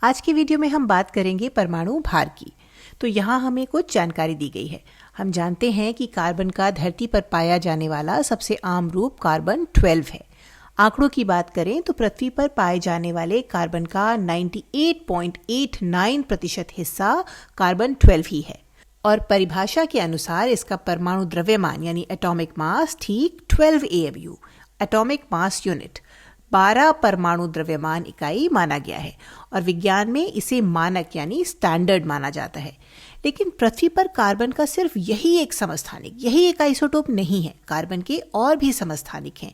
आज की वीडियो में हम बात करेंगे परमाणु भार की। तो यहाँ हमें कुछ जानकारी दी गई है। हम जानते हैं कि कार्बन का धरती पर पाया जाने वाला सबसे आम रूप कार्बन 12 है। आंकड़ों की बात करें तो पृथ्वी पर पाए जाने वाले कार्बन का 98.89% हिस्सा कार्बन 12 ही है और परिभाषा के अनुसार इसका परमाणु द्रव्यमान यानी एटॉमिक मास ठीक 12 AMU एटॉमिक मास यूनिट 12 परमाणु द्रव्यमान इकाई माना गया है और विज्ञान में इसे मानक यानी स्टैंडर्ड माना जाता है। लेकिन पृथ्वी पर कार्बन का सिर्फ यही एक समस्थानिक, यही एक आइसोटोप नहीं है। कार्बन के और भी समस्थानिक हैं।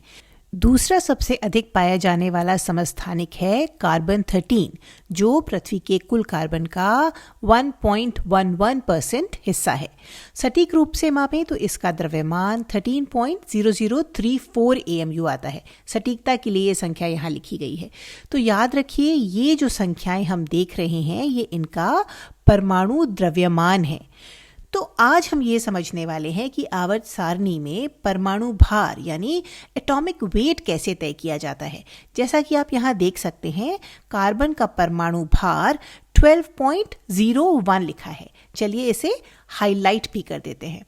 दूसरा सबसे अधिक पाया जाने वाला समस्थानिक है कार्बन 13, जो पृथ्वी के कुल कार्बन का 1.11% हिस्सा है। सटीक रूप से मापें तो इसका द्रव्यमान 13.0034 AMU आता है। सटीकता के लिए ये संख्या यहाँ लिखी गई है। तो याद रखिए, ये जो संख्याएं हम देख रहे हैं ये इनका परमाणु द्रव्यमान है। तो आज हम ये समझने वाले हैं कि आवर्त सारणी में परमाणु भार यानी एटॉमिक वेट कैसे तय किया जाता है। जैसा कि आप यहाँ देख सकते हैं, कार्बन का परमाणु भार 12.01 लिखा है। चलिए इसे हाईलाइट भी कर देते हैं।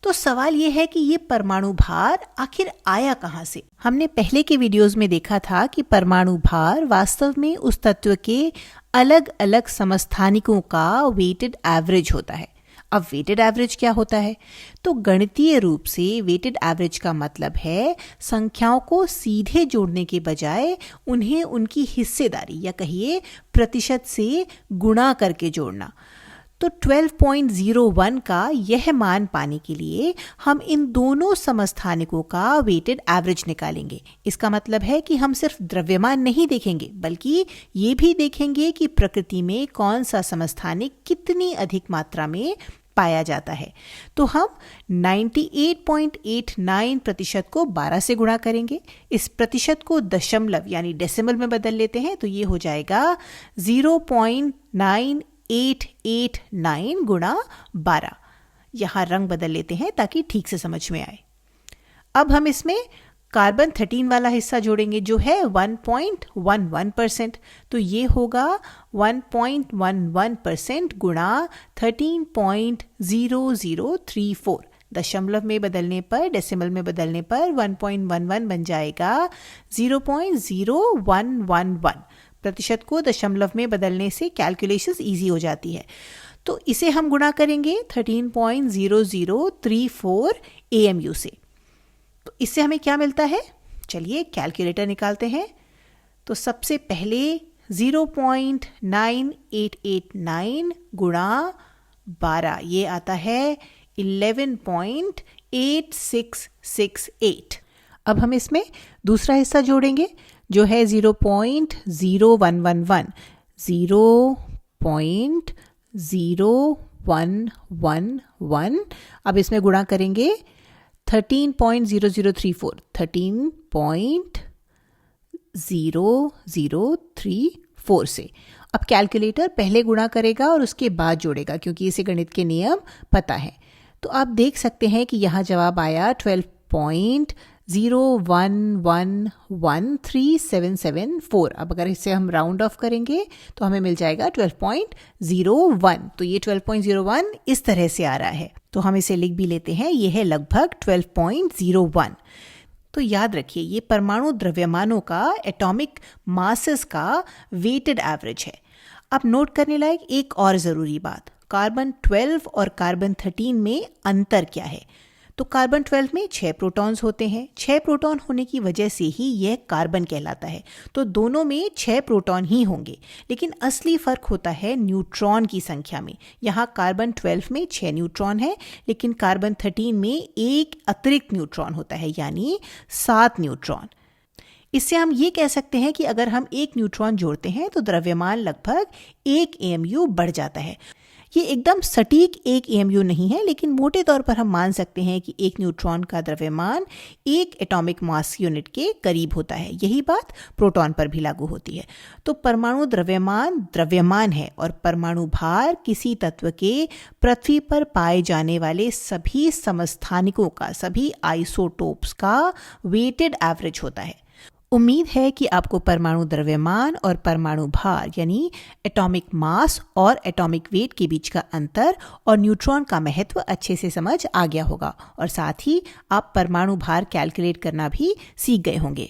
तो सवाल ये है कि ये परमाणु भार आखिर आया कहाँ से। हमने पहले के वीडियोस में देखा था कि परमाणु भार वास्तव में उस तत्व के अलग अलग समस्थानिकों का वेटेड एवरेज होता है। अब वेटेड एवरेज क्या होता है? तो गणितीय रूप से वेटेड एवरेज का मतलब है संख्याओं को सीधे जोड़ने के बजाय उन्हें उनकी हिस्सेदारी या कहिए प्रतिशत से गुणा करके जोड़ना। तो 12.01 का यह मान पाने के लिए हम इन दोनों समस्थानिकों का वेटेड एवरेज निकालेंगे। इसका मतलब है कि हम सिर्फ द्रव्यमान नहीं देखेंगे, बल्कि ये भी देखेंगे कि प्रकृति में कौन सा समस्थानिक कितनी अधिक मात्रा में पाया जाता है। तो हम 98.89% को 12 से गुणा करेंगे। इस प्रतिशत को दशमलव यानी डेसिमल में बदल लेते हैं तो ये हो जाएगा 0.9889 गुणा 12। यहाँ रंग बदल लेते हैं ताकि ठीक से समझ में आए। अब हम इसमें कार्बन 13 वाला हिस्सा जोड़ेंगे जो है 1.11%। तो ये होगा 1.11% गुणा 13.0034। दशमलव में बदलने पर, डेसिमल में बदलने पर 1.11 बन जाएगा 0.0111। प्रतिशत को दशमलव में बदलने से कैलकुलेशंस इजी हो जाती है। तो इसे हम गुणा करेंगे 13.0034 AMU से। तो इससे हमें क्या मिलता है? चलिए कैलकुलेटर निकालते हैं। तो सबसे पहले 0.9889 गुणा 12, ये आता है 11.8668। अब हम इसमें दूसरा हिस्सा जोड़ेंगे जो है 0.0111। 0.0111। अब इसमें गुणा करेंगे 13.0034 13.0034 से। अब कैलकुलेटर पहले गुणा करेगा और उसके बाद जोड़ेगा, क्योंकि इसे गणित के नियम पता है। तो आप देख सकते हैं कि यहाँ जवाब आया 12.01113774। अब अगर इसे हम राउंड ऑफ करेंगे तो हमें मिल जाएगा 12.01। तो ये 12.01 इस तरह से आ रहा है। तो हम इसे लिख भी लेते हैं, ये है लगभग 12.01। तो याद रखिए, ये परमाणु द्रव्यमानों का एटॉमिक मासेस का वेटेड एवरेज है। अब नोट करने लायक एक और ज़रूरी बात, कार्बन 12 और कार्बन 13 में अंतर क्या है। तो कार्बन 12 में 6 प्रोटॉन्स होते हैं। 6 प्रोटॉन होने की वजह से ही यह कार्बन कहलाता है। तो दोनों में 6 प्रोटॉन ही होंगे, लेकिन असली फर्क होता है न्यूट्रॉन की संख्या में। यहाँ कार्बन 12 में 6 न्यूट्रॉन है, लेकिन कार्बन 13 में एक अतिरिक्त न्यूट्रॉन होता है, यानी 7 न्यूट्रॉन। इससे हम ये कह सकते हैं कि अगर हम एक न्यूट्रॉन जोड़ते हैं तो द्रव्यमान लगभग 1 AMU बढ़ जाता है। ये एकदम सटीक 1 AMU नहीं है, लेकिन मोटे तौर पर हम मान सकते हैं कि एक न्यूट्रॉन का द्रव्यमान 1 एटॉमिक मास यूनिट के करीब होता है। यही बात प्रोटॉन पर भी लागू होती है। तो परमाणु द्रव्यमान है और परमाणु भार किसी तत्व के पृथ्वी पर पाए जाने वाले सभी समस्थानिकों का, सभी आइसोटोप्स का वेटेड एवरेज होता है। उम्मीद है कि आपको परमाणु द्रव्यमान और परमाणु भार यानी एटॉमिक मास और एटॉमिक वेट के बीच का अंतर और न्यूट्रॉन का महत्व अच्छे से समझ आ गया होगा और साथ ही आप परमाणु भार कैलकुलेट करना भी सीख गए होंगे।